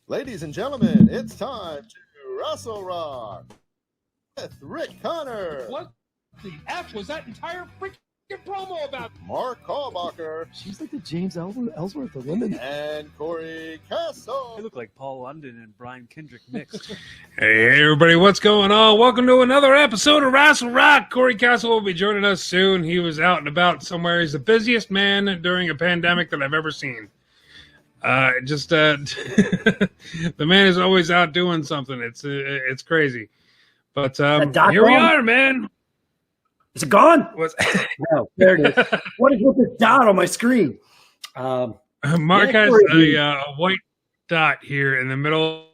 Ladies and gentlemen, it's time to Rassle Rock with Rick Connor. What the F was that entire freaking promo about? Mark Kalbacher. She's like the James Ellsworth of women. And Corey Castle. They look like Paul London and Brian Kendrick mixed. Hey, everybody, what's going on? Welcome to another episode of Rassle Rock. Corey Castle will be joining us soon. He was out and about somewhere. He's the busiest man during a pandemic that I've ever seen. The man is always out doing something. It's crazy. But here we are, man. Is it gone? No, there it is. What is with this dot on my screen? Mark has a white dot here in the middle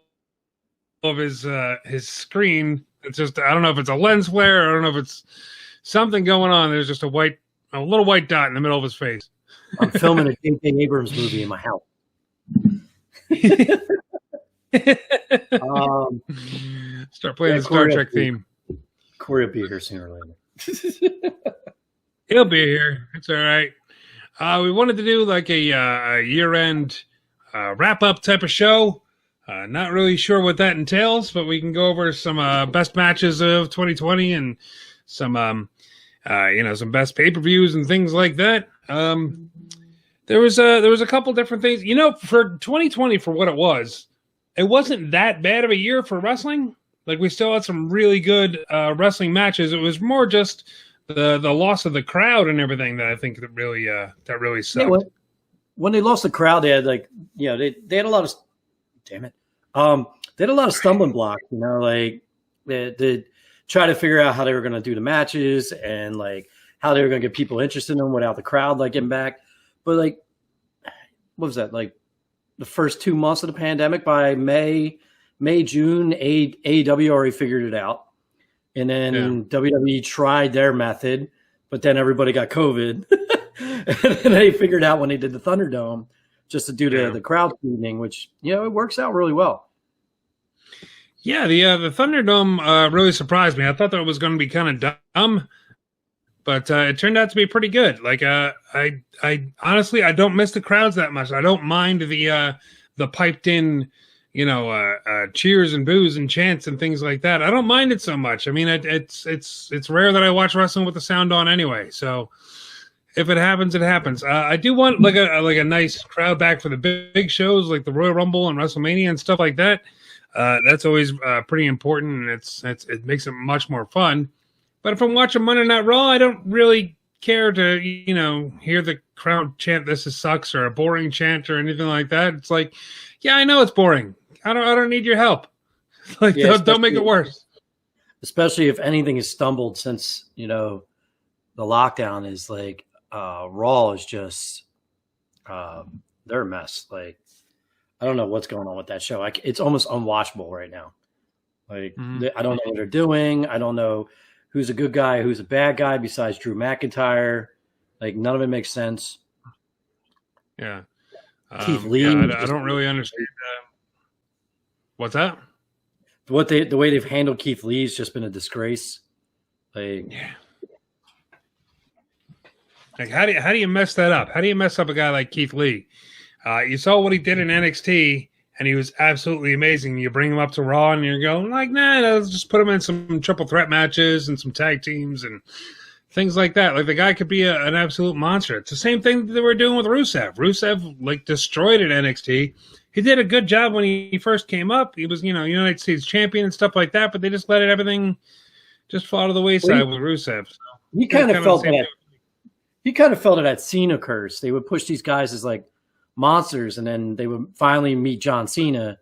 of his screen. It's just, I don't know if it's a lens flare. I don't know if it's something going on. There's just a little white dot in the middle of his face. I'm filming a J.J. Abrams movie in my house. Start playing the Star Trek theme. Corey will be here sooner or later. He'll be here. It's all right. We wanted to do like a year-end wrap-up type of show. Not really sure what that entails, but we can go over some best matches of 2020 and some some best pay-per-views and things like that. There was a couple different things. For 2020, for what it wasn't that bad of a year for wrestling. Like, we still had some really good wrestling matches. It was more just the loss of the crowd and everything that I think that really sucked. Yeah, when they lost the crowd, they had they had a lot of they had a lot of stumbling blocks. They try to figure out how they were going to do the matches and like how they were going to get people interested in them without the crowd getting back. But what was that? Like the first 2 months of the pandemic, by May, June, AEW already figured it out. And then WWE tried their method, but then everybody got COVID. And then they figured out when they did the Thunderdome just to do the crowd feeding, which, it works out really well. Yeah, the Thunderdome really surprised me. I thought that it was going to be kind of dumb. But it turned out to be pretty good. Like, I honestly, I don't miss the crowds that much. I don't mind the piped in, cheers and boos and chants and things like that. I don't mind it so much. I mean, it's rare that I watch wrestling with the sound on anyway. So if it happens, it happens. I do want like a nice crowd back for the big shows like the Royal Rumble and WrestleMania and stuff like that. That's always pretty important, and it makes it much more fun. But if I'm watching Monday Night Raw, I don't really care to, hear the crowd chant "This sucks" or a boring chant or anything like that. It's like, yeah, I know it's boring. I don't need your help. Like, don't make it worse. Especially if anything has stumbled since the lockdown. Is like Raw is just they're a mess. Like, I don't know what's going on with that show. It's almost unwatchable right now. Like, I don't know what they're doing. I don't know who's a good guy, who's a bad guy besides Drew McIntyre. Like, none of it makes sense. Yeah. Keith Lee. Yeah, I don't really understand that. What's that? The way they've handled Keith Lee has just been a disgrace. Like, how do you mess that up? How do you mess up a guy like Keith Lee? You saw what he did in NXT, and he was absolutely amazing. You bring him up to Raw, and you're going like, nah, let's just put him in some triple threat matches and some tag teams and things like that. Like, the guy could be an absolute monster. It's the same thing that they were doing with Rusev. Rusev, destroyed at NXT. He did a good job when he first came up. He was, United States champion and stuff like that, but they just let everything just fall to the wayside with Rusev. So he kind of felt that. He kind of felt that Cena curse. They would push these guys as like monsters, and then they would finally meet John Cena,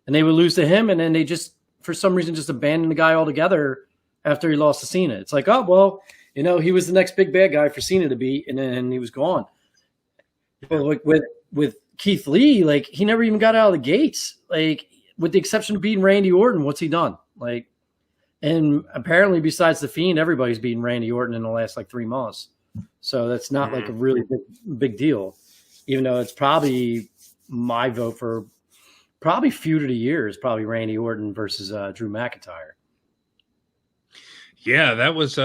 and they would lose to him, and then they just, for some reason, just abandoned the guy altogether after he lost to Cena. It's like, oh, well, he was the next big bad guy for Cena to beat, and then he was gone. But like with Keith Lee, like, he never even got out of the gates. Like, with the exception of beating Randy Orton, what's he done? Like, and apparently besides The Fiend, everybody's beating Randy Orton in the last 3 months. So that's not like a really big deal. Even though it's probably my vote for probably feud of the year is probably Randy Orton versus Drew McIntyre. Yeah, that was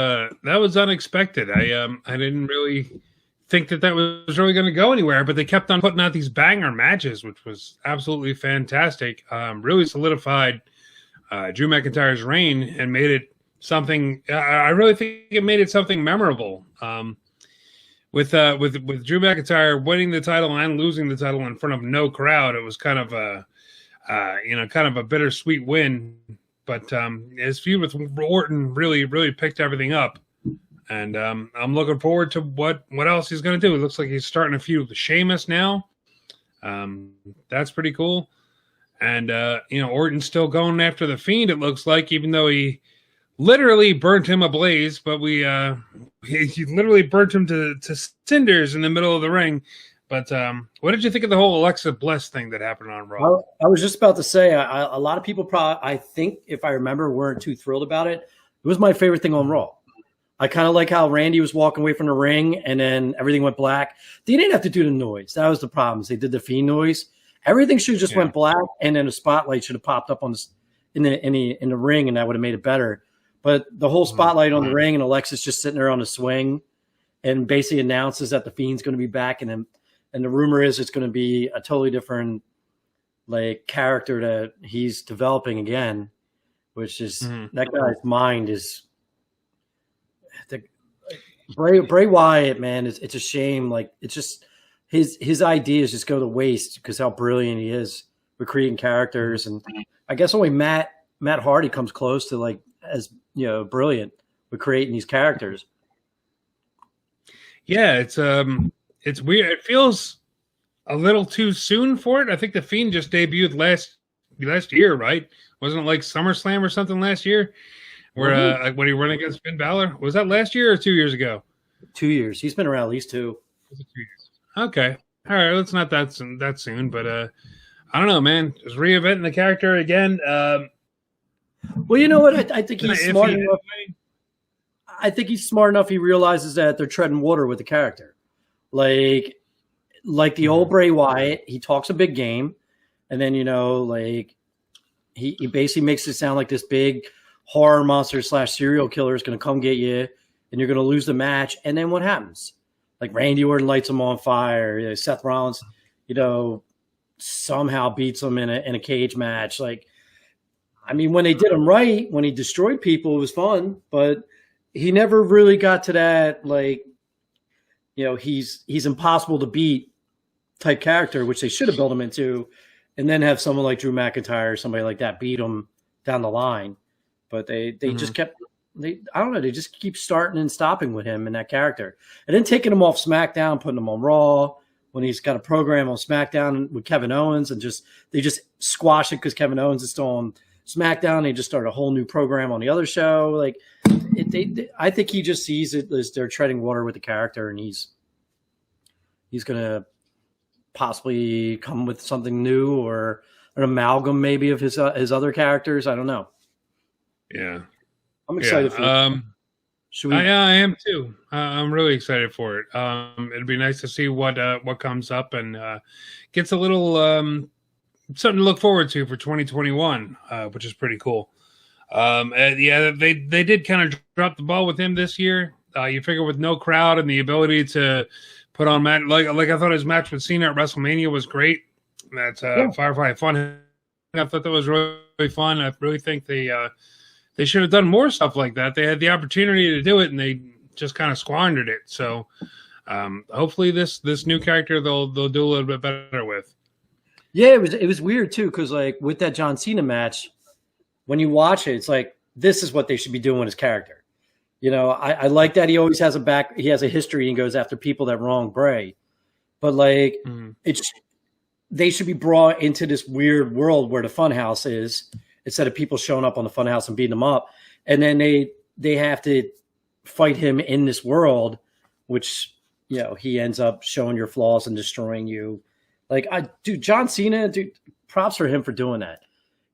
unexpected. I didn't really think that was really going to go anywhere, but they kept on putting out these banger matches, which was absolutely fantastic. Really solidified Drew McIntyre's reign and made it something. I really think it made it something memorable. With Drew McIntyre winning the title and losing the title in front of no crowd, it was kind of a bittersweet win. But his feud with Orton really picked everything up, and I'm looking forward to what else he's going to do. It looks like he's starting a feud with Sheamus now. That's pretty cool. And Orton's still going after the Fiend. It looks like, even though he literally burnt him ablaze, but he literally burnt him to cinders in the middle of the ring. But what did you think of the whole Alexa Bliss thing that happened on Raw? Well, I was just about to say, a lot of people probably, I think, if I remember, weren't too thrilled about it. It was my favorite thing on Raw. I kind of like how Randy was walking away from the ring and then everything went black. They didn't have to do the noise. That was the problem. They did the Fiend noise. Everything should have just went black, and then a spotlight should have popped up in the ring, and that would have made it better. But the whole spotlight on the ring, and Alexa's just sitting there on the swing, and basically announces that the Fiend's going to be back, and the rumor is it's going to be a totally different character that he's developing again, which is that guy's mind is. Bray Wyatt, man, it's a shame. It's just his ideas just go to waste because how brilliant he is with creating characters, and I guess only Matt Hardy comes close to as brilliant with creating these characters. Yeah, it's weird. It feels a little too soon for it. I think the Fiend just debuted last year, right? Wasn't it like SummerSlam or something last year? Where when he ran against Finn Balor, was that last year or 2 years ago? 2 years. He's been around at least two. Was it 2 years? Okay, all right. It's not that soon, but I don't know, man. Just reinventing the character again. Well, you know what? I think he's smart enough. I think he's smart enough. He realizes that they're treading water with the character, like the old Bray Wyatt. He talks a big game, and then he basically makes it sound like this big horror monster / serial killer is going to come get you, and you're going to lose the match. And then what happens? Like Randy Orton lights him on fire. Seth Rollins, somehow beats him in a cage match. When they did him right, when he destroyed people, it was fun, but he never really got to that, he's impossible to beat type character, which they should have built him into, and then have someone like Drew McIntyre or somebody like that beat him down the line. But they just kept, I don't know, they just keep starting and stopping with him and that character. And then taking him off SmackDown, putting him on Raw when he's got a program on SmackDown with Kevin Owens, and they just squash it because Kevin Owens is still on SmackDown. They just start a whole new program on the other show. I think he just sees it as they're treading water with the character, and he's going to possibly come with something new or an amalgam maybe of his other characters. I don't know. Yeah, I'm excited for it. Should we? I am too. I'm really excited for it. It'd be nice to see what comes up and gets a little something to look forward to for 2021, which is pretty cool. They did kind of drop the ball with him this year. You figure with no crowd and the ability to put on match, like I thought his match with Cena at WrestleMania was great. That's Firefly Fun. I thought that was really fun. I really think they should have done more stuff like that. They had the opportunity to do it, and they just kind of squandered it. So hopefully this new character they'll do a little bit better with. Yeah, it was weird too, because with that John Cena match, when you watch it, it's like this is what they should be doing with his character. I like that he always has he has a history and goes after people that wrong Bray, but they should be brought into this weird world where the Funhouse is, instead of people showing up on the Funhouse and beating them up, and then they have to fight him in this world, which he ends up showing your flaws and destroying you. John Cena, props for him for doing that.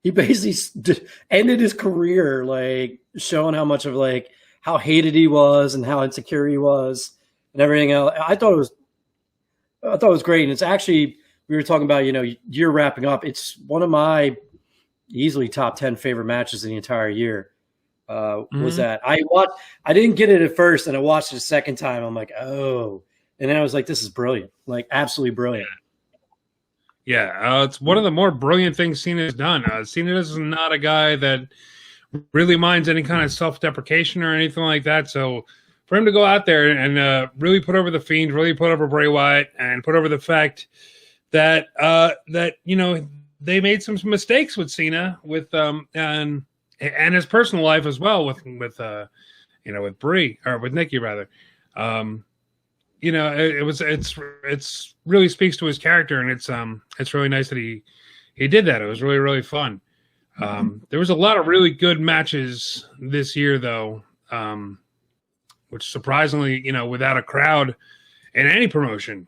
He basically ended his career showing how much of how hated he was and how insecure he was and everything else. I thought it was great, and it's actually, we were talking about you're wrapping up. It's one of my easily top 10 favorite matches in the entire year. Was that I didn't get it at first, and I watched it a second time. I'm like, oh, And then I was like, this is brilliant, like absolutely brilliant. Yeah, it's one of the more brilliant things Cena's done. Cena is not a guy that really minds any kind of self-deprecation or anything like that. So for him to go out there and really put over the Fiend, really put over Bray Wyatt, and put over the fact that they made some mistakes with Cena and his personal life as well with Brie, or with Nikki rather. It's really speaks to his character, and it's really nice that he did that. It was really, really fun. There was a lot of really good matches this year, though, which surprisingly, without a crowd in any promotion,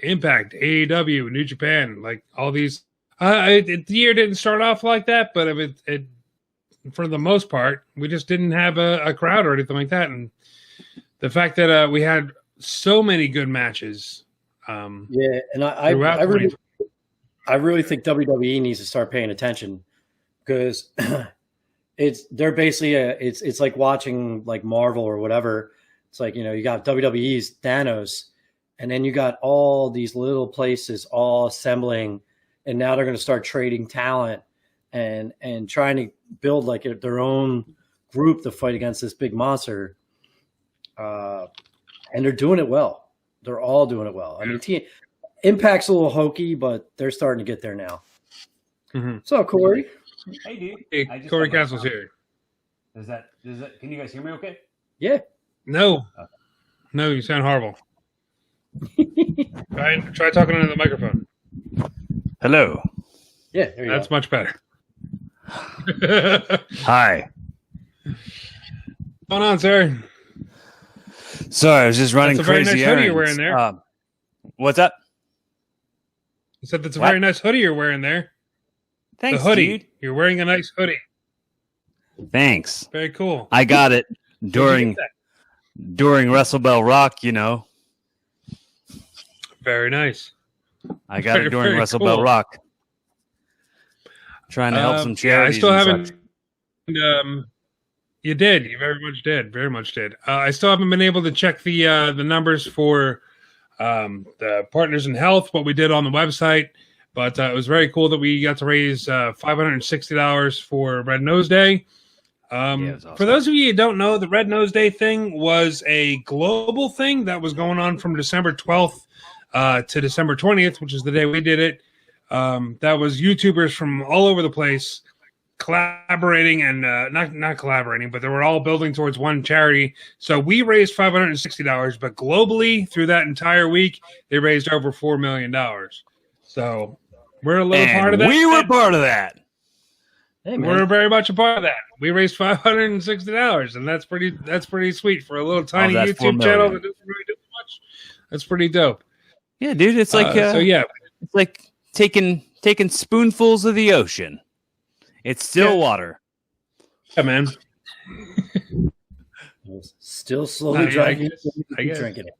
Impact, AEW, New Japan, like all these. The year didn't start off like that, but it for the most part, we just didn't have a crowd or anything like that. And the fact that we had so many good matches. And I really think WWE needs to start paying attention, because they're basically it's like watching like Marvel or whatever. It's like, you got WWE's Thanos, and then you got all these little places all assembling, and now they're going to start trading talent and trying to build like their own group to fight against this big monster. And they're doing it well. They're all doing it well. I mean, Impact's a little hokey, but they're starting to get there now. Mm-hmm. So, Corey. Hey, dude. Hey, Corey Castle's here. Does that? Can you guys hear me okay? Yeah. No. No, you sound horrible. Try talking into the microphone. Hello. Yeah, there you That's go. much better. Hi. What's going on, sir? Sorry, I was just running That's a very crazy nice hoodie errands. you're wearing there. What's up? You said that's a What? very nice hoodie you're wearing there. Thanks, the hoodie. dude. You're wearing a nice hoodie. Thanks. Very cool. I got it Where'd you during get Rassle Bell Rock, that? Very nice. I got it during Very Rassle cool. Bell Rock. Trying to help some charities. I still and haven't. such. You did. You very much did. Very much did. I still haven't been able to check the numbers for the Partners in Health, what we did on the website. But it was very cool that we got to raise $560 for Red Nose Day. It was awesome. For those of you who don't know, the Red Nose Day thing was a global thing that was going on from December 12th to December 20th, which is the day we did it. That was YouTubers from all over the place collaborating and not collaborating, but they were all building towards one charity. So we raised $560, but globally through that entire week, they raised over $4 million. So we're a little part of that. We were part of that. Hey, man. We're very much a part of that. We raised $560, and that's pretty sweet for a little tiny that $4 YouTube channel million. that doesn't really do much. That's pretty dope. Yeah, dude. It's like it's like taking spoonfuls of the ocean. It's still water. Yeah, man. Still slowly I drinking guess. drinking it.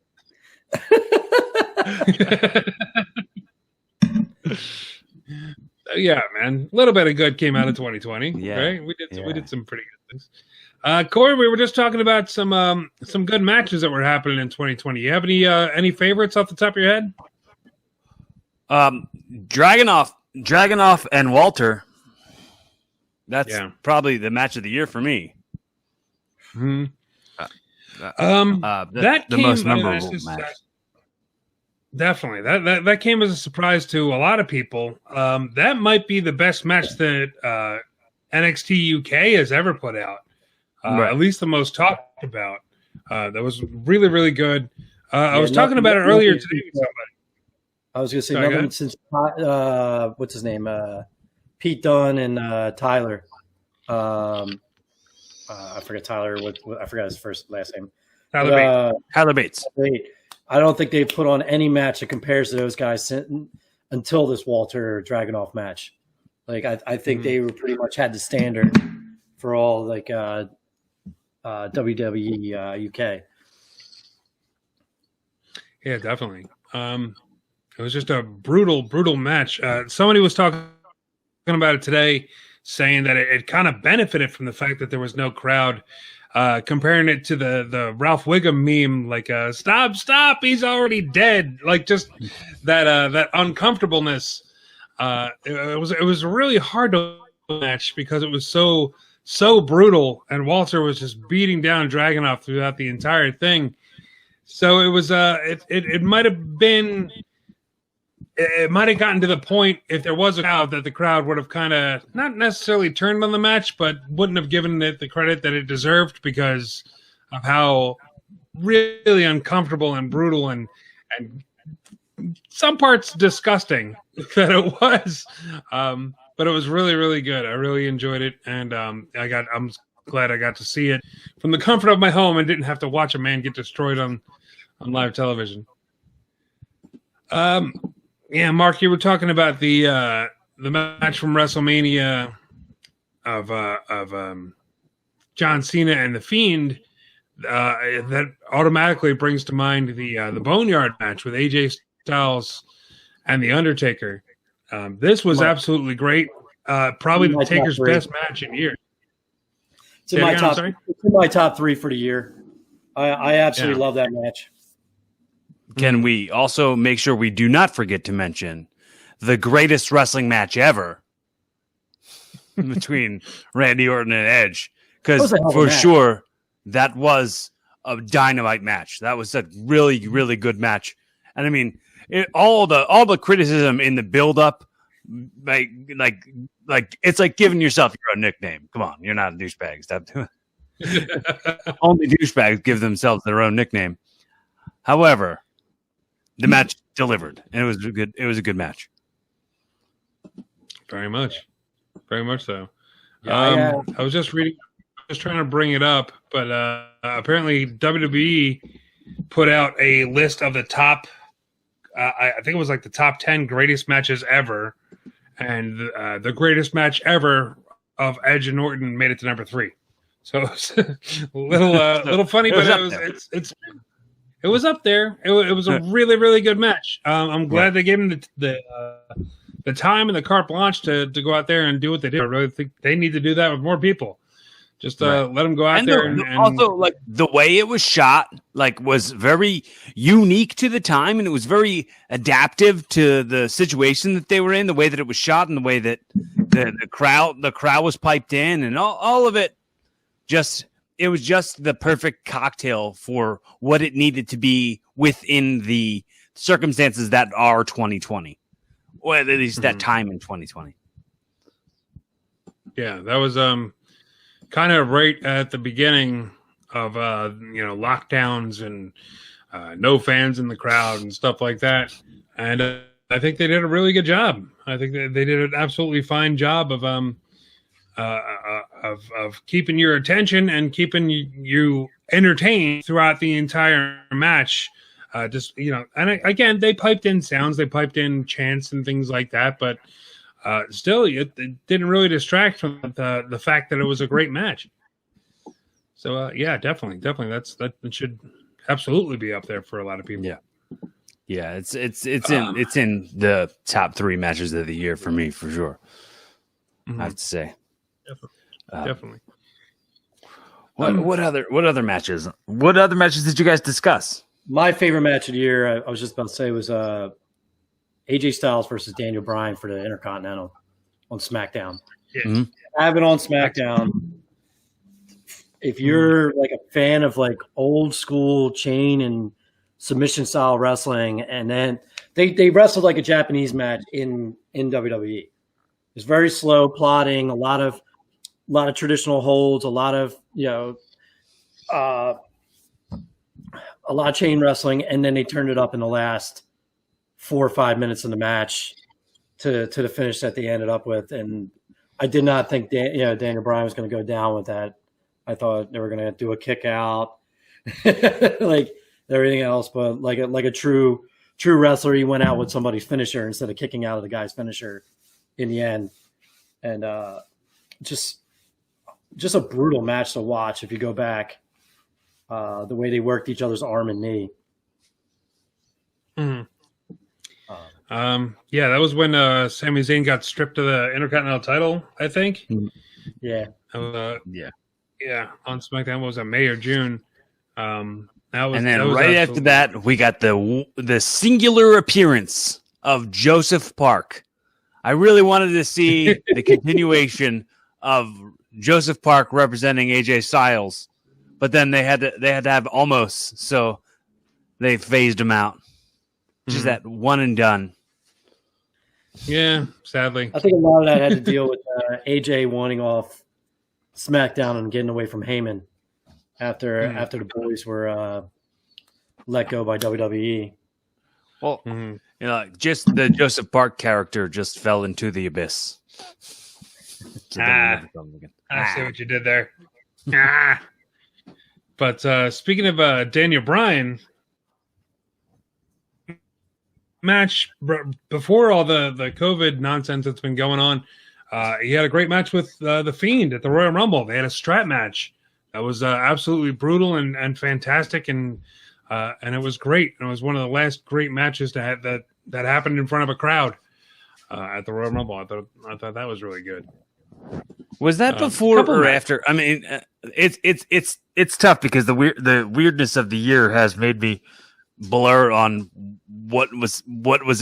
Yeah, man. A little bit of good came out of 2020. Yeah. Right? We did some pretty good things. Corey, we were just talking about some good matches that were happening in 2020. You have any favorites off the top of your head? Dragunov and Walter. That's probably the match of the year for me. Mm-hmm. The most memorable match. Definitely. That came as a surprise to a lot of people. That might be the best match that NXT UK has ever put out. Right. At least the most talked about. That was really, really good. I was talking about it earlier today with somebody. I was going to say Sorry, nothing since what's his name, Pete Dunne and Tyler. I forget Tyler. I forgot his last name. Tyler Bates. I don't think they've put on any match that compares to those guys until this Walter Dragunov match. Like I think they were pretty much had the standard for all like WWE UK. Yeah, definitely. It was just a brutal match. Somebody was talking about it today, saying that it kind of benefited from the fact that there was no crowd. comparing it to the Ralph Wiggum meme, like stop, he's already dead. Like just that uncomfortableness. It was really hard to match because it was so brutal, and Walter was just beating down Dragunov throughout the entire thing. So it was it might have been. It might have gotten to the point, if there was a crowd, that the crowd would have kind of not necessarily turned on the match, but wouldn't have given it the credit that it deserved because of how really uncomfortable and brutal and some parts disgusting that it was. But it was really, really good. I really enjoyed it, and I'm glad I got to see it from the comfort of my home and didn't have to watch a man get destroyed on live television. Yeah, Mark, you were talking about the match from WrestleMania of John Cena and The Fiend. That automatically brings to mind the Boneyard match with AJ Styles and The Undertaker. This was absolutely great. Probably the Taker's best match in years. It's in my top 3 for the year. I absolutely love that match. Can we also make sure we do not forget to mention the greatest wrestling match ever between Randy Orton and Edge? Because for sure, that was a dynamite match. That was a really, really good match. And I mean, all the criticism in the build-up, like it's like giving yourself your own nickname. Come on, you're not a douchebag. Stop doing it. Only douchebags give themselves their own nickname. However, the match delivered, and it was good. It was a good match. Very much so. Yeah, I was just reading, just trying to bring it up, but apparently WWE put out a list of the top. I think it was like the top 10 greatest matches ever, and the greatest match ever of Edge and Orton made it to number 3. So it's a little funny, but it was up there. It was a really, really good match. I'm glad they gave him the time and the carte blanche to go out there and do what they did. I really think they need to do that with more people. Just let them go out there. And also, like the way it was shot, like was very unique to the time, and it was very adaptive to the situation that they were in. The way that it was shot, and the way that the crowd was piped in, and all of it. It was just the perfect cocktail for what it needed to be within the circumstances that are 2020, or at least that time in 2020. Yeah, that was kind of right at the beginning of lockdowns and no fans in the crowd and stuff like that. And I think they did a really good job. I think they did an absolutely fine job of keeping your attention and keeping you entertained throughout the entire match. And again, they piped in sounds, they piped in chants and things like that, but still, it didn't really distract from the fact that it was a great match. So yeah, definitely, that should absolutely be up there for a lot of people. Yeah, it's in the top 3 matches of the year for me for sure. I have to say. Definitely. What other matches? What other matches did you guys discuss? My favorite match of the year, I was just about to say, was AJ Styles versus Daniel Bryan for the Intercontinental on SmackDown. Yeah. Mm-hmm. I have it on SmackDown. If you're like a fan of like old school chain and submission style wrestling, and then they wrestled like a Japanese match in WWE. It was very slow plotting, a lot of traditional holds, a lot of chain wrestling, and then they turned it up in the last 4 or 5 minutes of the match to the finish that they ended up with. And I did not think Daniel Bryan was going to go down with that. I thought they were going to do a kick out, like everything else, but like a true wrestler, he went out with somebody's finisher instead of kicking out of the guy's finisher in the end. And just a brutal match to watch if you go back, the way they worked each other's arm and knee. Mm-hmm. That was when Sami Zayn got stripped of the Intercontinental title, I think. Yeah. Yeah. Yeah, on SmackDown was in May or June. And then right after that, we got the singular appearance of Joseph Park. I really wanted to see the continuation of Joseph Park representing AJ Styles, but then they had to have Almost, so they phased him out. Just that one and done. Yeah, sadly. I think a lot of that had to deal with AJ wanting off SmackDown and getting away from Heyman after the boys were let go by WWE. Well, just the Joseph Park character just fell into the abyss. I see what you did there. But speaking of Daniel Bryan, match before all the COVID nonsense that's been going on, he had a great match with the Fiend at the Royal Rumble. They had a strap match that was absolutely brutal and fantastic, and it was great. It was one of the last great matches to have that happened in front of a crowd at the Royal Rumble. I thought that was really good. Was that before or after? I mean, it's tough because the weirdness of the year has made me blur on what was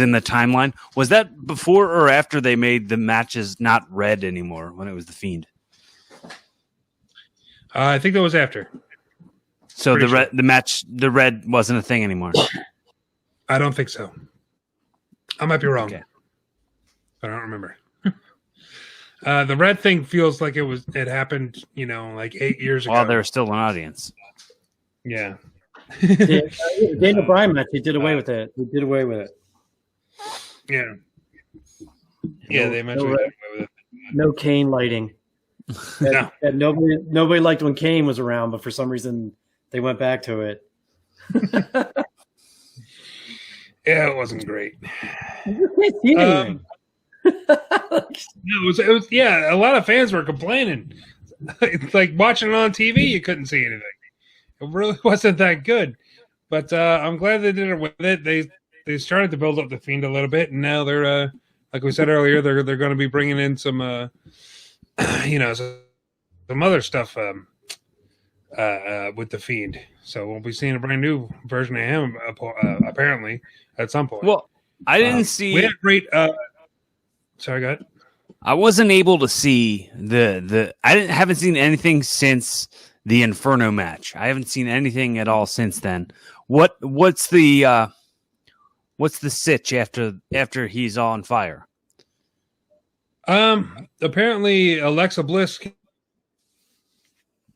in the timeline. Was that before or after they made the matches not red anymore when it was the Fiend? I think that was after. So the red wasn't a thing anymore. I don't think so. I might be wrong. Okay. But I don't remember. The red thing feels like it happened, like 8 years ago. While there was still an audience. Yeah. Daniel Bryan match, he did away with it. He did away with it. Yeah. Yeah, they mentioned no, did away with it. No Kane lighting. No. Nobody liked when Kane was around, but for some reason they went back to it. Yeah, it wasn't great. You can't see anything. It was yeah, a lot of fans were complaining. It's like watching it on TV, you couldn't see anything. It really wasn't that good. But I'm glad they did it with it. They started to build up the Fiend a little bit, and now they're like we said earlier, they're going to be bringing in some some other stuff with the Fiend. So we'll be seeing a brand new version of him apparently at some point. Well, I didn't see. We had a great. Sorry, go ahead. I wasn't able to see haven't seen anything since the Inferno match. I haven't seen anything at all since then. What's the sitch after he's on fire? Apparently Alexa Bliss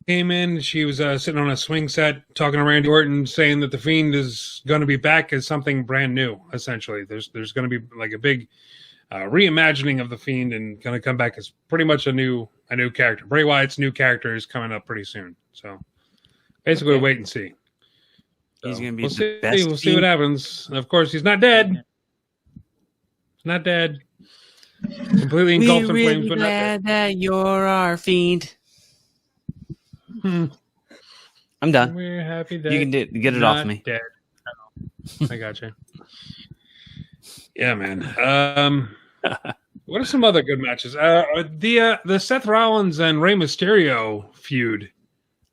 came in. She was sitting on a swing set talking to Randy Orton, saying that the Fiend is going to be back as something brand new. Essentially, there's going to be like a big reimagining of the Fiend, and going to come back as pretty much a new character. Bray Wyatt's new character is coming up pretty soon. So basically, wait and see. He's going to be We'll the best. We'll see what happens. Of course, he's not dead. He's not dead. Completely engulfed in flames, but not dead. That you're our Fiend. I'm done. We're happy that You can get it off me. Dead. I got you. Yeah, man. What are some other good matches? The Seth Rollins and Rey Mysterio feud.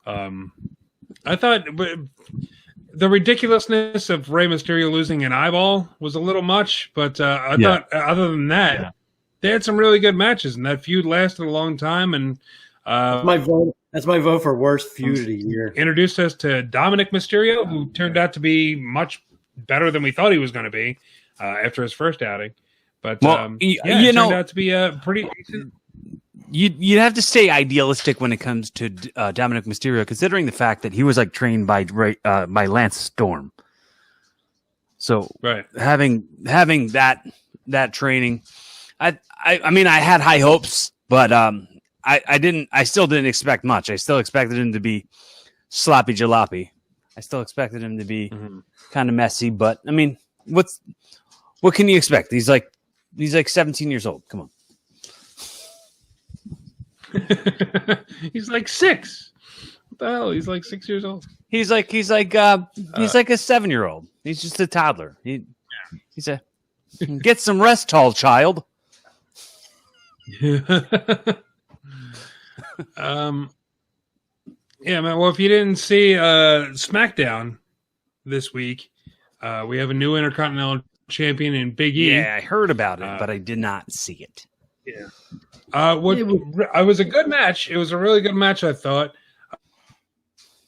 I thought the ridiculousness of Rey Mysterio losing an eyeball was a little much, but I thought other than that, they had some really good matches, and that feud lasted a long time. And that's my vote for worst feud of the year. Introduced us to Dominic Mysterio, who turned out to be much better than we thought he was going to be after his first outing. But it turned out to be a pretty decent. You'd have to stay idealistic when it comes to Dominic Mysterio, considering the fact that he was like trained by Lance Storm. So having that training, I mean, I had high hopes, but I still didn't expect much. I still expected him to be sloppy jalopy. I still expected him to be kind of messy, but I mean, what can you expect? He's like 17 years old. Come on. He's like 6. What the hell? He's like 6 years old. He's like a 7-year-old. He's just a toddler. He's a get some rest, tall child. Yeah, man. Well, if you didn't see SmackDown this week, we have a new Intercontinental Champion in Big E. Yeah, I heard about it, but I did not see it. Yeah. It was a good match. It was a really good match, I thought.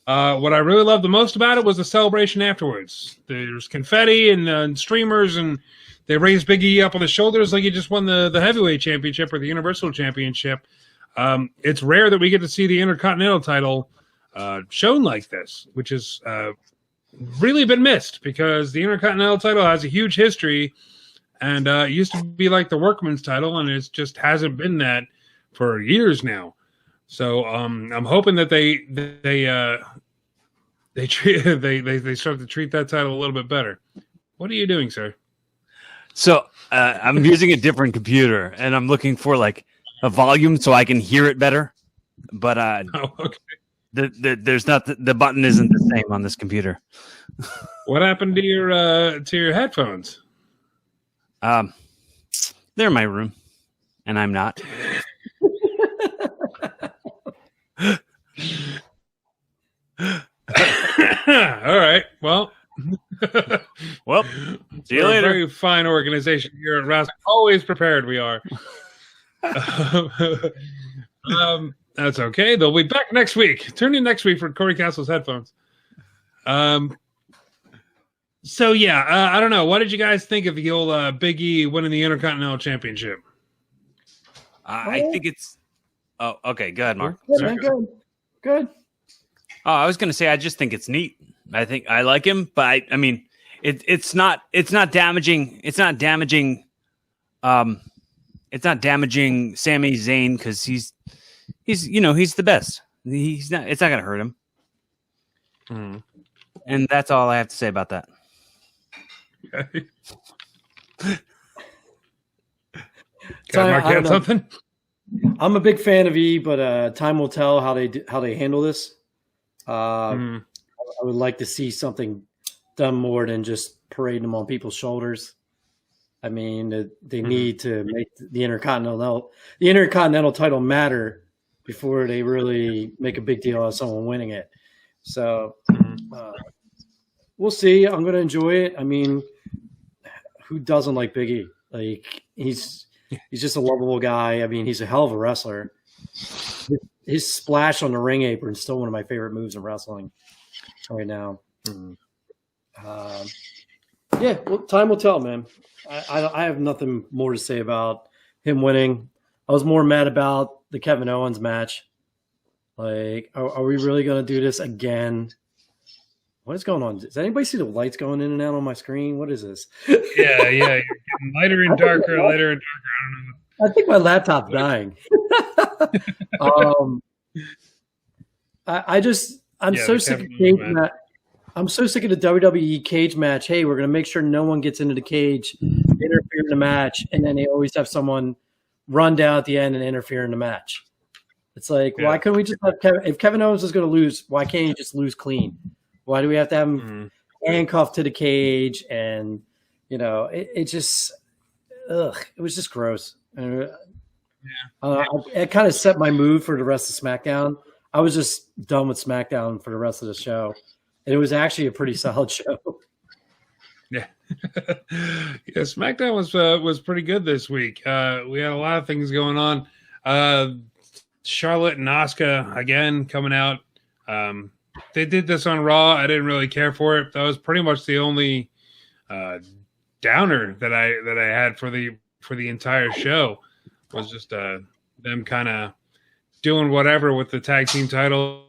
What I really loved the most about it was the celebration afterwards. There's confetti and streamers, and they raised Big E up on the shoulders like he just won the heavyweight championship or the Universal Championship. It's rare that we get to see the Intercontinental title shown like this, which has really been missed because the Intercontinental title has a huge history, and it used to be like the Workman's title, and it just hasn't been that for years now. So I'm hoping that they start to treat that title a little bit better. What are you doing, sir? So I'm using a different computer, and I'm looking for like a volume so I can hear it better. But okay. There's not the button isn't the same on this computer. What happened to your headphones? They're in my room, and I'm not. All right. Well, see you later. A very fine organization here at Rassle. Always prepared we are. That's okay. They'll be back next week. Tune in next week for Corey Castle's headphones. So yeah, I don't know. What did you guys think of the old Big E winning the Intercontinental Championship? I think it's. Oh, okay. Go ahead, Mark. Good. Oh, I was going to say, I just think it's neat. I think I like him, but I mean, it's not damaging. It's not damaging. It's not damaging Sami Zayn because he's the best. It's not going to hurt him. Mm. And that's all I have to say about that. Okay. Mark, you had something? I'm a big fan of E, but time will tell how they handle this. I would like to see something done more than just parading them on people's shoulders. I mean, they need to make the Intercontinental title matter before they really make a big deal out of someone winning it. So we'll see. I'm going to enjoy it. I mean, who doesn't like Big E? Like he's just a lovable guy. I mean, he's a hell of a wrestler. His splash on the ring apron is still one of my favorite moves in wrestling right now. Yeah, well, time will tell, man. I have nothing more to say about him winning. I was more mad about the Kevin Owens match. Like, are we really going to do this again? What is going on? Does anybody see the lights going in and out on my screen? What is this? Yeah. You're getting lighter and darker, lighter and darker. I don't know. I think my laptop's dying. I'm so sick of cage match. I'm so sick of the WWE cage match. Hey, we're going to make sure no one gets into the cage, interfere in the match, and then they always have someone run down at the end and interfere in the match. It's like, why couldn't we just have if Kevin Owens is going to lose, why can't he just lose clean? Why do we have to have him handcuffed to the cage? And, it was just gross. It kind of set my mood for the rest of SmackDown. I was just done with SmackDown for the rest of the show. And it was actually a pretty solid show. Yeah. SmackDown was pretty good this week. We had a lot of things going on. Charlotte and Asuka, again, coming out. They did this on Raw. I didn't really care for it. That was pretty much the only downer that I had for the entire show. Was just them kind of doing whatever with the tag team titles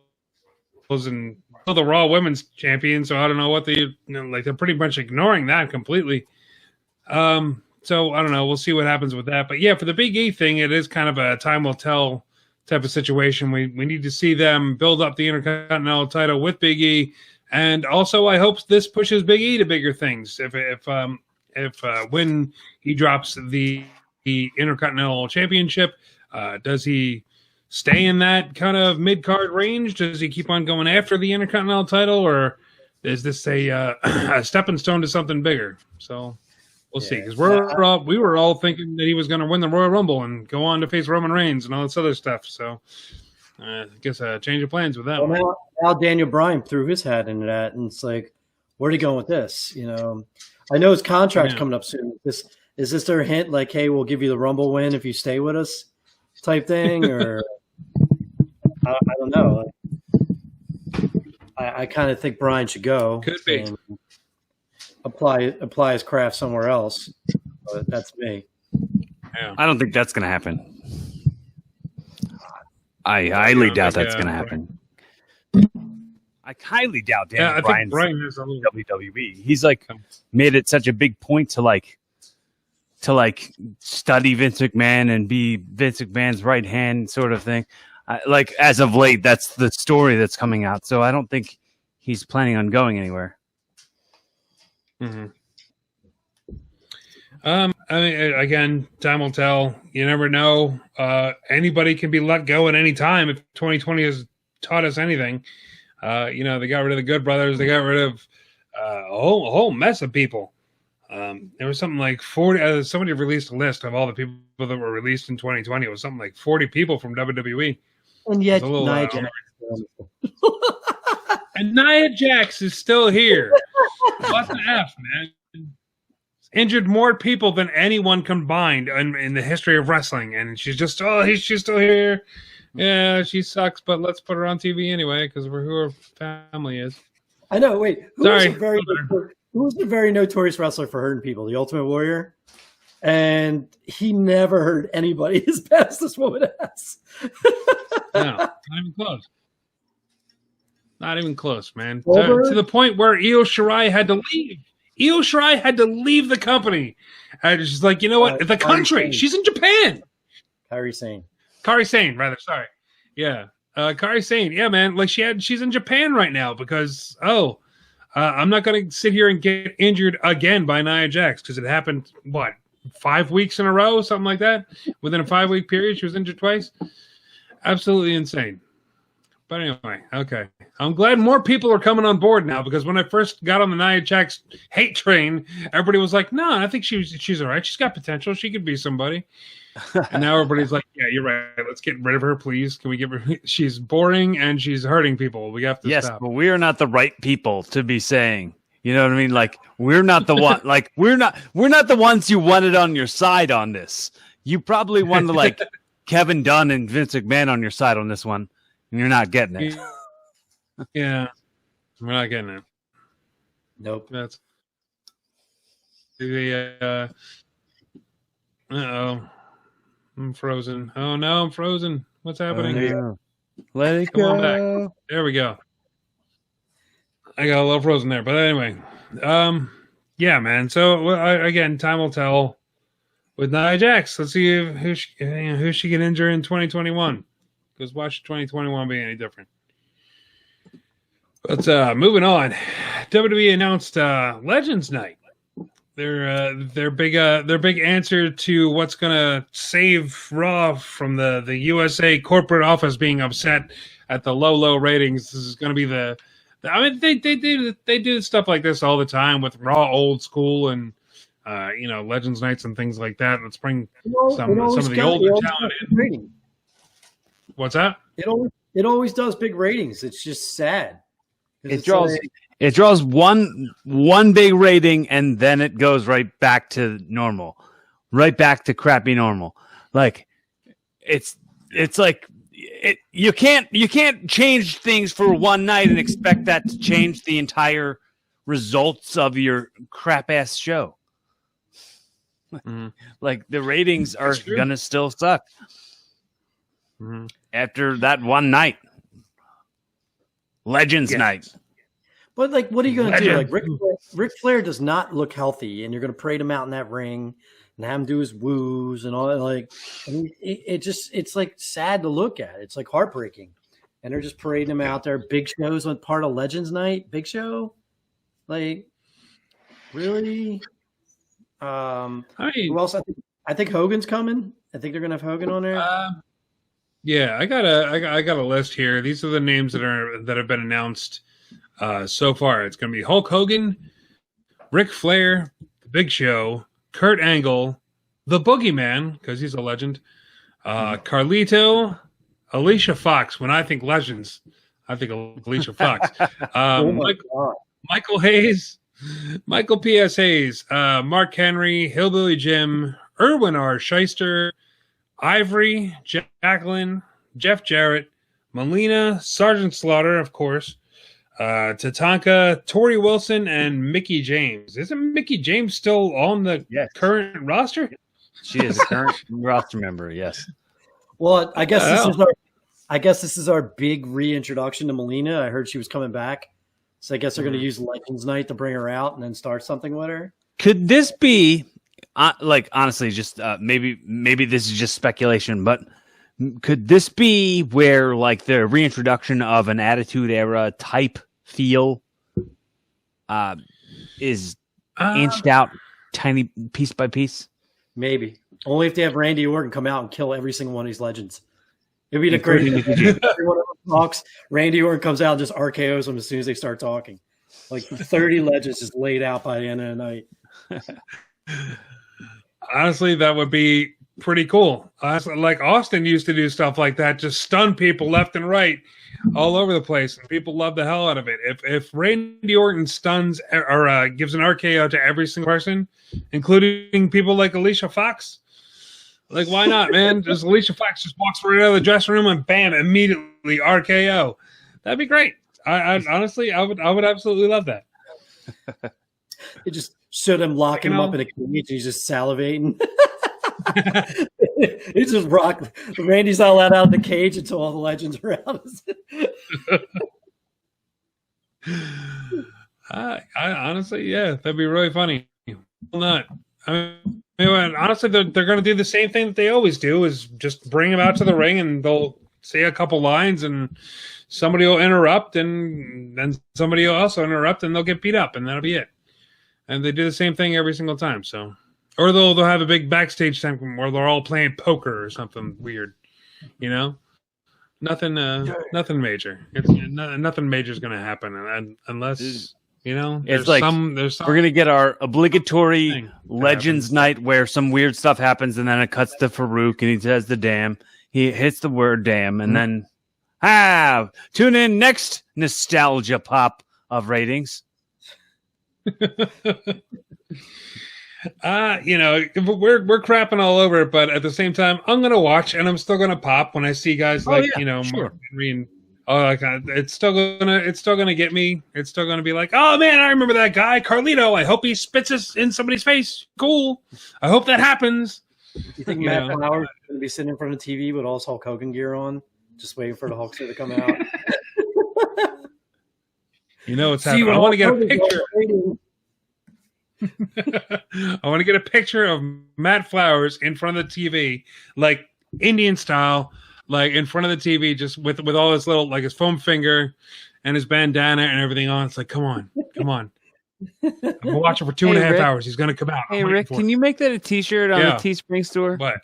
and the Raw Women's Champion. So I don't know what they're pretty much ignoring that completely. So I don't know. We'll see what happens with that. But yeah, for the Big E thing, it is kind of a time will tell type of situation. We need to see them build up the Intercontinental title with Big E, and also I hope this pushes Big E to bigger things. If when he drops the Intercontinental Championship, does he stay in that kind of mid-card range? Does he keep on going after the Intercontinental title, or is this a stepping stone to something bigger? So we'll see. Because we were all thinking that he was going to win the Royal Rumble and go on to face Roman Reigns and all this other stuff. So I guess a change of plans with that Well, one. now Daniel Bryan threw his hat into that, and it's like, where are they going with this? I know his contract's coming up soon. Is this their hint? Like, hey, we'll give you the Rumble win if you stay with us, type thing, or I don't know. I kind of think Bryan should go. Could be. And apply his craft somewhere else. But that's me. Yeah. I don't think that's going to happen. I highly doubt that's going to happen. I highly doubt Daniel Bryan's Bryan is a little WWE. He's made it such a big point to study Vince McMahon and be Vince McMahon's right hand sort of thing. As of late, that's the story that's coming out. So I don't think he's planning on going anywhere. Mm-hmm. I mean, again, time will tell. You never know. Anybody can be let go at any time. If 2020 has taught us anything, they got rid of the Good Brothers. They got rid of a whole mess of people. There was something like 40. Somebody released a list of all the people that were released in 2020. It was something like 40 people from WWE. And yet, Nia Jax. And Nia Jax is still here. What the F, man? Injured more people than anyone combined in the history of wrestling, and she's just she's still here. Yeah, she sucks, but let's put her on TV anyway because of who her family is. I know. Wait, who Sorry. was a very notorious wrestler for hurting people? The Ultimate Warrior, and he never hurt anybody as bad as this woman has. No, not even close. Not even close, man. To the point where Io Shirai had to leave. Io Shirai had to leave the company. And she's like, you know what? The country. She's in Japan. Kairi Sane, rather. Sorry. Yeah. Kairi Sane. Yeah, man. She's in Japan right now because, I'm not going to sit here and get injured again by Nia Jax because it happened, 5 weeks in a row? Something like that? Within a 5-week period, she was injured twice. Absolutely insane. But anyway, okay. I'm glad more people are coming on board now because when I first got on the Nia Jax hate train, everybody was like, no, I think she's all right. She's got potential. She could be somebody. And now everybody's like, yeah, you're right. Let's get rid of her, please. Can we get rid? She's boring and she's hurting people. We have to stop. Yes, but we are not the right people to be saying. You know what I mean? We're not the one. We're not the ones you wanted on your side on this. You probably wanted Kevin Dunn and Vince McMahon on your side on this one. And you're not getting it. Yeah. We're not getting it. Nope. That's the uh-oh. I'm frozen. Oh no, I'm frozen. What's happening? Let it Come go. on back. There we go. I got a little frozen there, but anyway. Yeah, man. So again, time will tell with Nia Jax. Let's see who she can injure in 2021. Because watch 2021 be any different. But moving on, WWE announced Legends Night. Their big answer to what's gonna save Raw from the USA corporate office being upset at the low ratings. This is gonna be they do stuff like this all the time with Raw Old School and Legends Nights and things like that. Let's bring some of the older talent in. What's that? It always does big ratings. It's just sad. It draws one big rating and then it goes right back to normal, right back to crappy normal. You can't change things for one night and expect that to change the entire results of your crap ass show. Mm-hmm. The ratings are gonna still suck. Mm-hmm. After that one night, Legends Night. But what are you going to do? Ric Flair does not look healthy, and you're going to parade him out in that ring and have him do his woos and all that. It's sad to look at. It's heartbreaking, and they're just parading him out there. Big Show's on part of Legends Night. Big Show, really? Who else? I think Hogan's coming. I think they're going to have Hogan on there. Yeah, I got a list here. These are the names that have been announced so far. It's going to be Hulk Hogan, Ric Flair, The Big Show, Kurt Angle, The Boogeyman because he's a legend, Carlito, Alicia Fox. When I think legends, I think Alicia Fox. Michael Hayes, Michael P.S. Hayes, Mark Henry, Hillbilly Jim, Erwin R. Shyster, Ivory, Jacqueline, Jeff Jarrett, Melina, Sergeant Slaughter, of course, Tatanka, Tori Wilson, and Mickey James. Isn't Mickey James still on the current roster? She is a current roster member, yes. Well, I guess this is our big reintroduction to Melina. I heard she was coming back. So I guess they're going to use Legends Night to bring her out and then start something with her. Could this be, honestly, just maybe this is just speculation, but could this be where like the reintroduction of an Attitude Era type feel is inched out tiny piece by piece? Maybe. Only if they have Randy Orton come out and kill every single one of these legends. It'd be the greatest. Everyone talks. Randy Orton comes out and just RKOs them as soon as they start talking. Like 30 legends just laid out by the end of the night. Honestly, that would be pretty cool. Like Austin used to do stuff like that, just stun people left and right all over the place, and people love the hell out of it. If Randy Orton stuns or gives an RKO to every single person, including people like Alicia Fox, like why not, man? Just Alicia Fox just walks right out of the dressing room and bam, immediately RKO. That'd be great. I honestly, I would absolutely love that. It just showed him locking him up in a cage and he's just salivating. He's just rock. Randy's not allowed out of the cage until all the legends are out. I honestly, yeah, that'd be really funny. Well, not. I mean, honestly, they're going to do the same thing that they always do: is just bring them out to the ring and they'll say a couple lines, and somebody will interrupt, and then somebody will also interrupt, and they'll get beat up, and that'll be it. And they do the same thing every single time. So, or they'll have a big backstage time where they're all playing poker or something weird, you know. Nothing major. Nothing major is going to happen, unless you know. It's like we're going to get our obligatory Legends Night where some weird stuff happens, and then it cuts to Farouk, and he says the damn. He hits the word damn, and then tune in next nostalgia pop of ratings. You know, we're crapping all over it, but at the same time, I'm gonna watch and I'm still gonna pop when I see guys like Mark Henry and it's still gonna get me. It's still gonna be like, oh man, I remember that guy Carlito. I hope he spits us in somebody's face. Cool. I hope that happens. You think Matt Flowers is gonna be sitting in front of the TV with all Hulk Hogan gear on, just waiting for the Hulkster to come out? You know what's happening. I want to get a picture. I want to get a picture of Matt Flowers in front of the TV, like Indian style, like in front of the TV, just with all his little, like his foam finger and his bandana and everything on. It's like, come on. I've been watching for 2.5 Rick. hours. He's going to come out. Hey, Rick, can you make that a T-shirt on the Teespring store? What?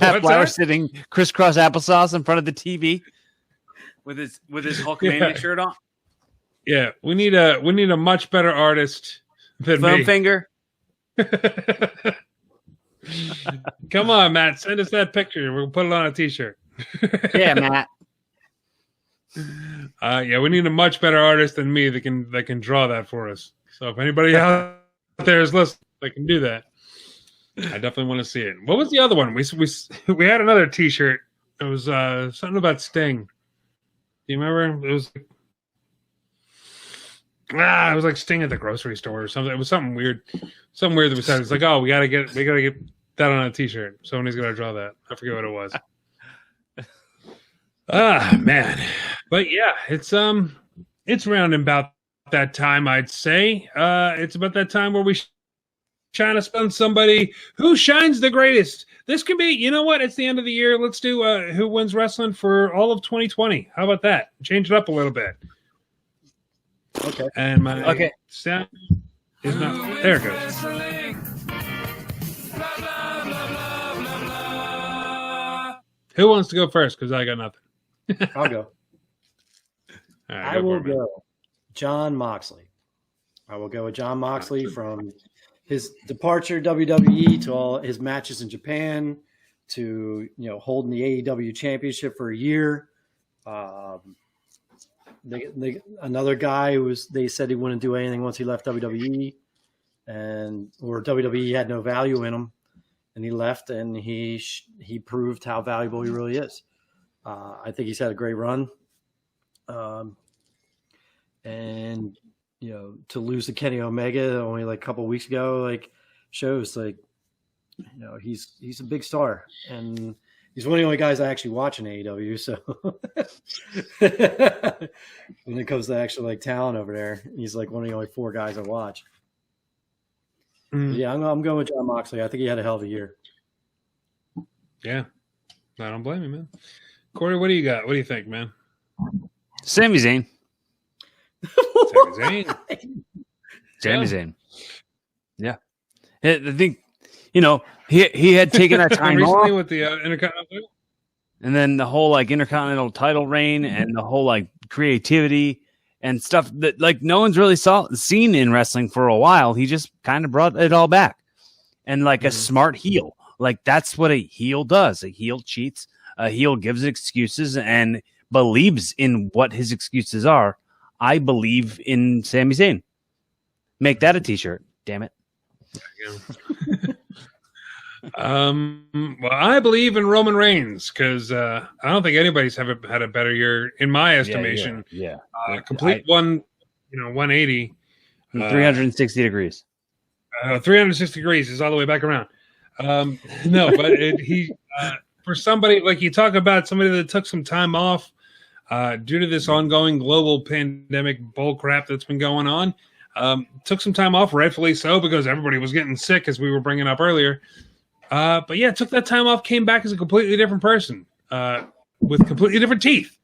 Matt Flowers sitting crisscross applesauce in front of the TV with his Hulkamania shirt on. Yeah, we need a much better artist than Foam me. finger. Come on, Matt, send us that picture. We'll put it on a T-shirt. Yeah, Matt. Yeah, we need a much better artist than me that can draw that for us. So if anybody out there is listening, that can do that, I definitely want to see it. What was the other one? We had another T-shirt. It was something about Sting. Do you remember? It was like Sting at the grocery store or something. It was something weird. Something weird that we said. It's like, oh, we gotta get that on a T-shirt. Somebody's gonna draw that. I forget what it was. Man. But yeah, it's around about that time, I'd say. It's about that time where we shine a spell on somebody who shines the greatest. This could be, you know what? It's the end of the year. Let's do who wins wrestling for all of 2020. How about that? Change it up a little bit. Okay. And my sound is not there. It goes. Who wants to go first? Because I got nothing. I'll go. All right, I will go. Jon Moxley. I will go with Jon Moxley from his departure WWE to all his matches in Japan to holding the AEW championship for a year. Another guy they said he wouldn't do anything once he left WWE, or WWE had no value in him, and he left, and he proved how valuable he really is. I think he's had a great run, and to lose to Kenny Omega only like a couple of weeks ago, like shows like he's a big star, and he's one of the only guys I actually watch in AEW. So when it comes to actual like talent over there, he's like one of the only 4 guys I watch. Yeah, I'm going with Jon Moxley. I think he had a hell of a year. Yeah, I don't blame you, man. Corey, what do you got? What do you think, man? Sami Zayn. Sami Zayn. Sami Zayn. Yeah, I think he had taken that time recently off with the Intercontinental, and then the whole like Intercontinental title reign and the whole like creativity and stuff that like no one's really seen in wrestling for a while. He just kind of brought it all back, and like a smart heel. Like that's what a heel does. A heel cheats. A heel gives excuses and believes in what his excuses are. I believe in Sami Zayn. Make that a t-shirt. Damn it. Well, I believe in Roman Reigns because I don't think anybody's had a better year in my estimation. Yeah. Complete 180. 360 degrees. 360 degrees is all the way back around. No, but for somebody like you talk about somebody that took some time off due to this ongoing global pandemic bull crap that's been going on, took some time off, rightfully so, because everybody was getting sick, as we were bringing up earlier. But yeah, took that time off, came back as a completely different person with completely different teeth,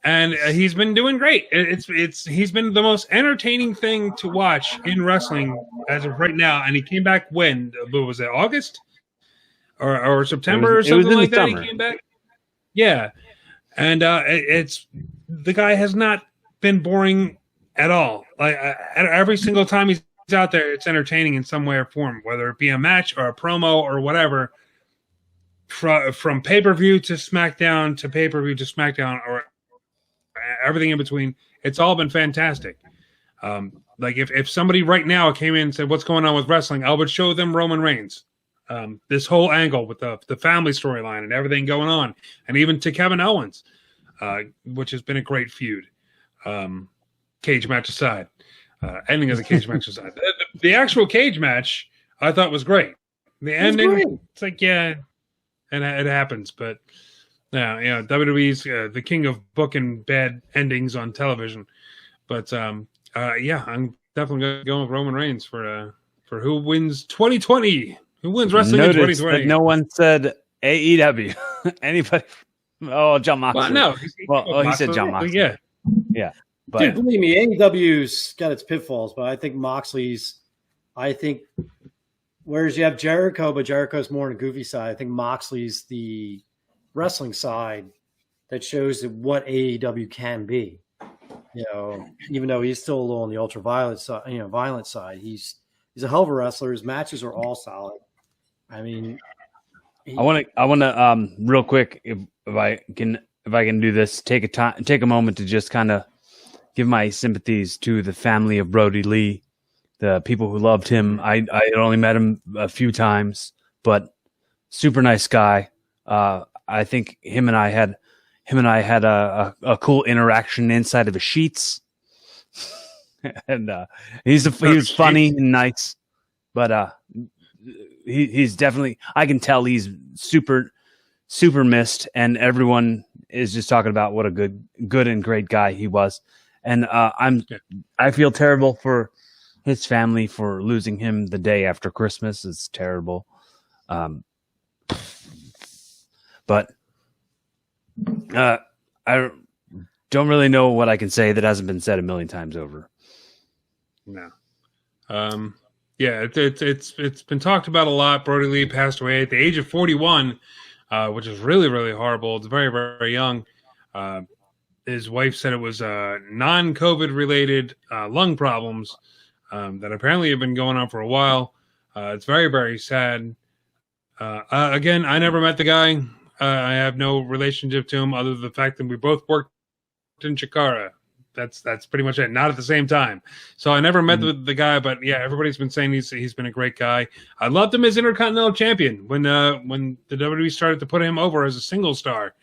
and he's been doing great. He's been the most entertaining thing to watch in wrestling as of right now. And he came back when was it August or September or something like that? Summer. He came back, yeah. And it's the guy has not been boring at all. Like every single time he's out there, it's entertaining in some way or form, whether it be a match or a promo or whatever. From pay-per-view to SmackDown to pay-per-view to SmackDown or everything in between, it's all been fantastic. Like if somebody right now came in and said, "What's going on with wrestling?" I would show them Roman Reigns. This whole angle with the family storyline and everything going on, and even to Kevin Owens, which has been a great feud. Cage match aside, ending as a cage match aside, the actual cage match I thought was great. The ending, it's like and it happens, but yeah, WWE's the king of booking bad endings on television. But yeah, I'm definitely going with Roman Reigns for who wins 2020. Who wins wrestling in 2020? That no one said AEW. Anybody? Oh, Jon Moxley. Well, no. He said Jon Moxley. Yeah. But, dude, believe me, AEW's got its pitfalls, but I think Moxley's. Whereas you have Jericho, but Jericho's more on the goofy side. I think Moxley's the wrestling side that shows what AEW can be. Even though he's still a little on the ultraviolet side, violent side, he's a hell of a wrestler. His matches are all solid. I mean, I want to real quick, if I can do this, take a moment to just kind of give my sympathies to the family of Brody Lee, the people who loved him. I only met him a few times, but super nice guy. I think him and I had a cool interaction inside of the sheets, and he was funny and nice, but he's definitely, I can tell he's super missed, and everyone is just talking about what a good and great guy he was. And I feel terrible for his family for losing him the day after Christmas. It's terrible. But I don't really know what I can say that hasn't been said a million times over. No. Yeah, it's been talked about a lot. Brody Lee passed away at the age of 41, which is really, really horrible. It's very, very young. His wife said it was non-COVID related lung problems that apparently have been going on for a while. It's very, very sad. Again, I never met the guy. I have no relationship to him other than the fact that we both worked in Chikara. That's pretty much it. Not at the same time. So I never met the guy, but yeah, everybody's been saying he's been a great guy. I loved him as Intercontinental Champion when the WWE started to put him over as a single star.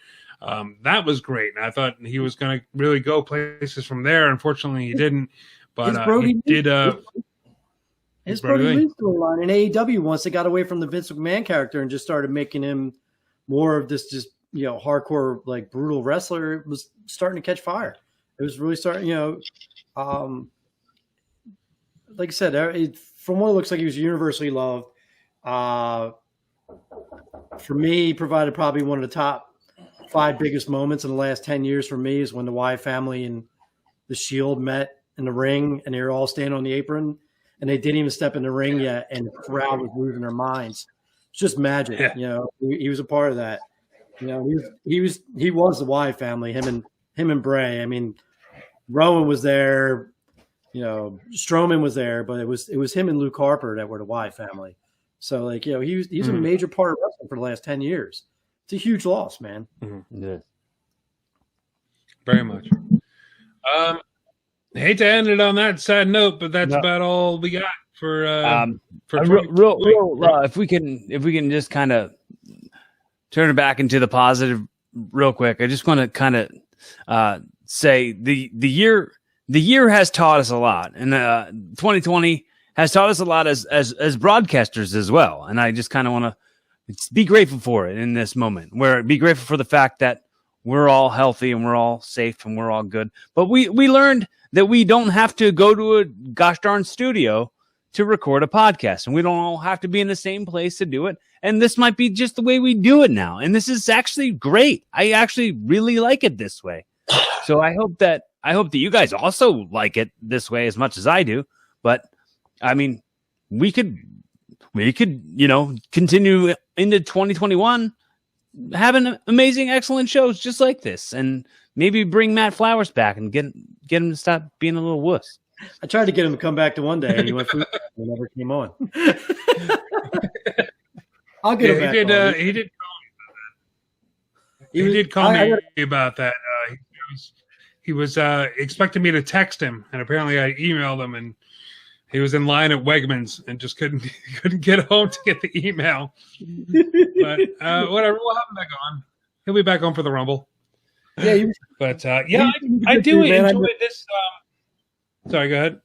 That was great. And I thought he was going to really go places from there. Unfortunately, he didn't. But he did. His Brody Lee storyline in AEW once they got away from the Vince McMahon character and just started making him more of this just hardcore like brutal wrestler. It was starting to catch fire. It was really starting, like I said, from what it looks like, he was universally loved. For me, he provided probably one of the top 5 biggest moments in the last 10 years for me is when the Wyatt family and the Shield met in the ring and they were all standing on the apron and they didn't even step in the ring yet and the crowd was losing their minds. It's just magic. Yeah. He was a part of that. He was the Wyatt family, him and Bray. I mean, Rowan was there, Strowman was there, but it was him and Luke Harper that were the Wyatt family. So he's a major part of wrestling for the last 10 years. It's a huge loss, man. Mm-hmm. Yeah. Very much. I hate to end it on that sad note, but that's about all we got for if we can just kind of turn it back into the positive real quick. I just want to kind of say the year has taught us a lot, and 2020 has taught us a lot as broadcasters as well. And I just kind of want to be grateful for it in this moment, where be grateful for the fact that we're all healthy and we're all safe and we're all good. But we learned that we don't have to go to a gosh darn studio to record a podcast, and we don't all have to be in the same place to do it. And this might be just the way we do it now. And this is actually great. I actually really like it this way. So I hope that you guys also like it this way as much as I do. But I mean, we could continue into 2021 having amazing, excellent shows just like this, and maybe bring Matt Flowers back and get him to stop being a little wuss. I tried to get him to come back to one day, and he went through and never came on. I'll get him back. He did call me about that. He was expecting me to text him, and apparently I emailed him, and he was in line at Wegmans and just couldn't get home to get the email. But whatever, we'll have him back on. He'll be back on for the Rumble. Yeah, I do enjoy this. Sorry, go ahead.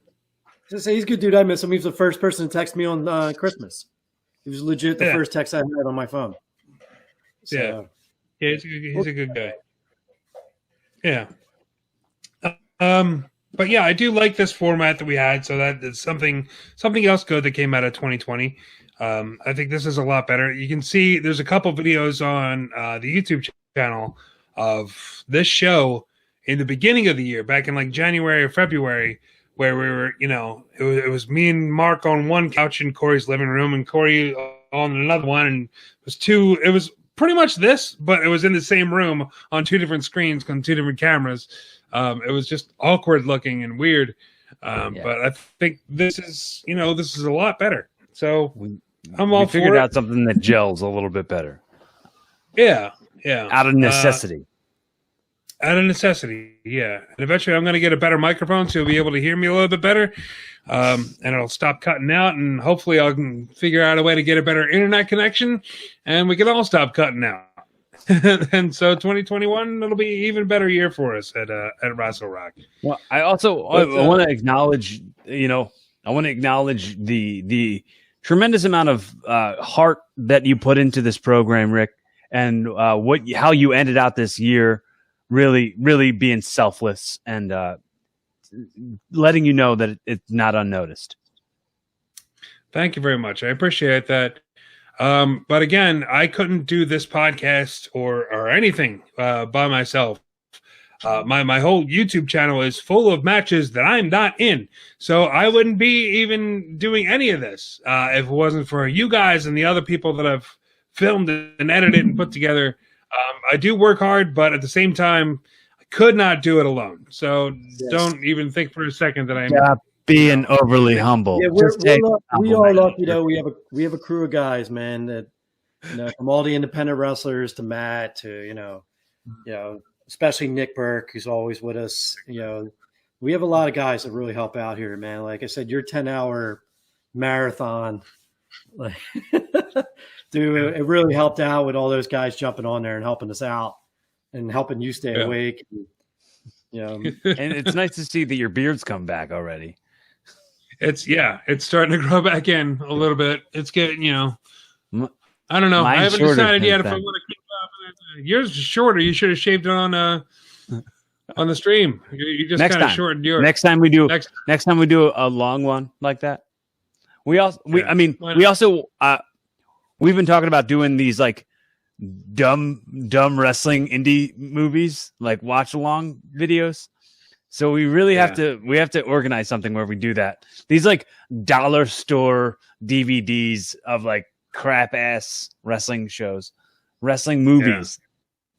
Just say he's a good dude. I miss him. He was the first person to text me on Christmas. He was legit the first text I had on my phone. So, he's a good guy. Yeah. But yeah, I do like this format that we had. So that is something else good that came out of 2020. I think this is a lot better. You can see there's a couple videos on the YouTube channel of this show in the beginning of the year, back in like January or February, where we were, it was me and Mark on one couch in Cory's living room and Cory on another one. And it was pretty much this, but it was in the same room on 2 different screens on 2 different cameras. It was just awkward looking and weird. But I think this is a lot better. So I'm all for it. We figured out something that gels a little bit better. Yeah. Out of necessity. Yeah. And eventually I'm going to get a better microphone so you'll be able to hear me a little bit better. And it'll stop cutting out, and hopefully I can figure out a way to get a better internet connection, and we can all stop cutting out. And so 2021, it'll be an even better year for us at Rassle Rock. Well, I also I want to acknowledge, the tremendous amount of heart that you put into this program, Rick, and how you ended out this year, really, really being selfless and letting you know that it's not unnoticed. Thank you very much. I appreciate that. But again, I couldn't do this podcast or anything by myself. My whole YouTube channel is full of matches that I'm not in, so I wouldn't be even doing any of this if it wasn't for you guys and the other people that I've filmed and edited and put together. I do work hard, but at the same time, I could not do it alone. So don't even think for a second that I'm being overly humble. Yeah, we are lucky though. We have a crew of guys, man, that from all the independent wrestlers to Matt to especially Nick Burke, who's always with us. We have a lot of guys that really help out here, man. Like I said, your 10-hour marathon, like, dude, it really helped out with all those guys jumping on there and helping us out and helping you stay awake. And it's nice to see that your beard's come back already. It's starting to grow back in a little bit. It's getting, I don't know. I haven't decided yet if I want to keep up. Yours is shorter. You should have shaved it on the stream. You just kind of shortened yours. Next time we do a long one like that. We've been talking about doing these like dumb wrestling indie movies, like watch along videos. So we really have to organize something where we do that. These like dollar store DVDs of like crap ass wrestling shows, wrestling movies.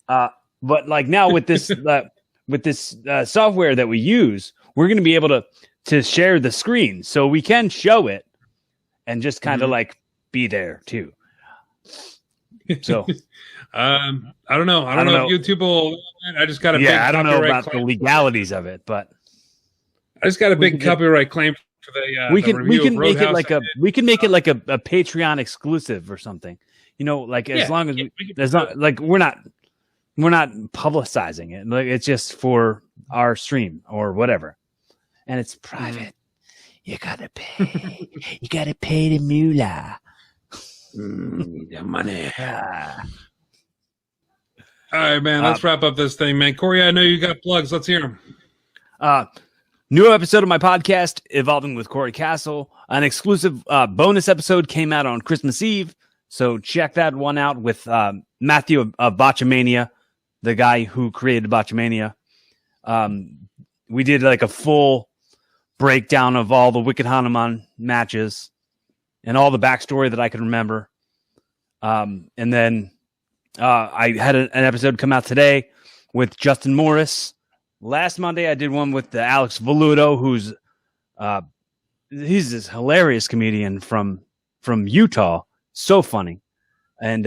But like now with this software that we use, we're going to be able to share the screen so we can show it and just kind of like be there too. So I don't know. I don't know if YouTube will. I just got a big I don't know about claim. the legalities of it, but I just got a big copyright claim for the. We can make it like a Patreon exclusive or something. Like as long as we're not publicizing it. Like it's just for our stream or whatever, and it's private. You gotta pay. You gotta pay the moolah. The money. All right, man. Let's wrap up this thing, man. Cory, I know you got plugs. Let's hear them. New episode of my podcast, Evolving with Cory Castle. An exclusive bonus episode came out on Christmas Eve, so check that one out with Matthew of Botchamania, the guy who created Botchamania. We did like a full breakdown of all the Wicked Hanuman matches and all the backstory that I can remember. And then I had an episode come out today with Justin Morris. Last Monday, I did one with Alex Voluto, who's he's this hilarious comedian from Utah. So funny. And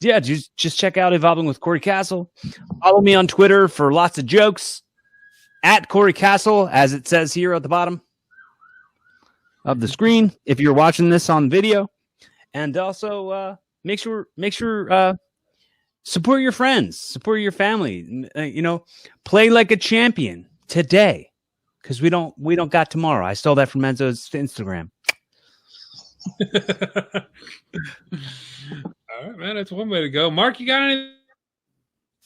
just check out Evolving with Cory Castle. Follow me on Twitter for lots of jokes. At Cory Castle, as it says here at the bottom of the screen, if you're watching this on video. And also make sure support your friends, support your family, play like a champion today, because we don't got tomorrow. I stole that from Enzo's Instagram. All right, man, that's one way to go. Mark, you got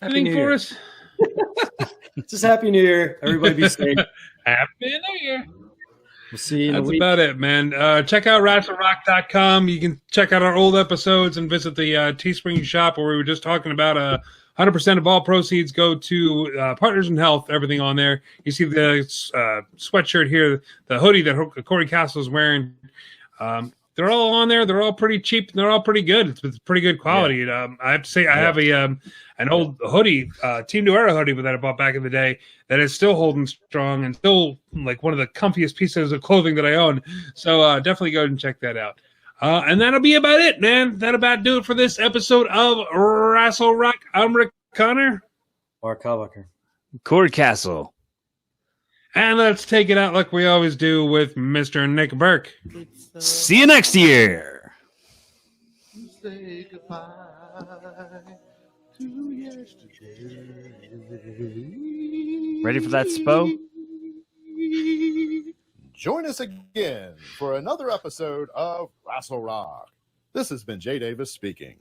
anything for us? Just Happy New Year. Everybody be safe. Happy New Year. We'll see you in That's a week. about it, man. Check out RassleRock.com. You can check out our old episodes and visit the Teespring shop where we were just talking about 100% of all proceeds go to Partners in Health, everything on there. You see the sweatshirt here, the hoodie that Cory Castle is wearing. They're all on there. They're all pretty cheap. And they're all pretty good. It's pretty good quality. Yeah. I have to say, I have an old hoodie, Team New Era hoodie that I bought back in the day that is still holding strong and still like one of the comfiest pieces of clothing that I own. So definitely go and check that out. And that'll be about it, man. That'll about do it for this episode of Rassle Rock. I'm Rick Connor. Mark Hallbacher. Cory Castle. And let's take it out like we always do with Mr. Nick Burke. See you next year. Say goodbye to yesterday. Ready for that SPO? Join us again for another episode of Rassle Rock. This has been Jay Davis speaking.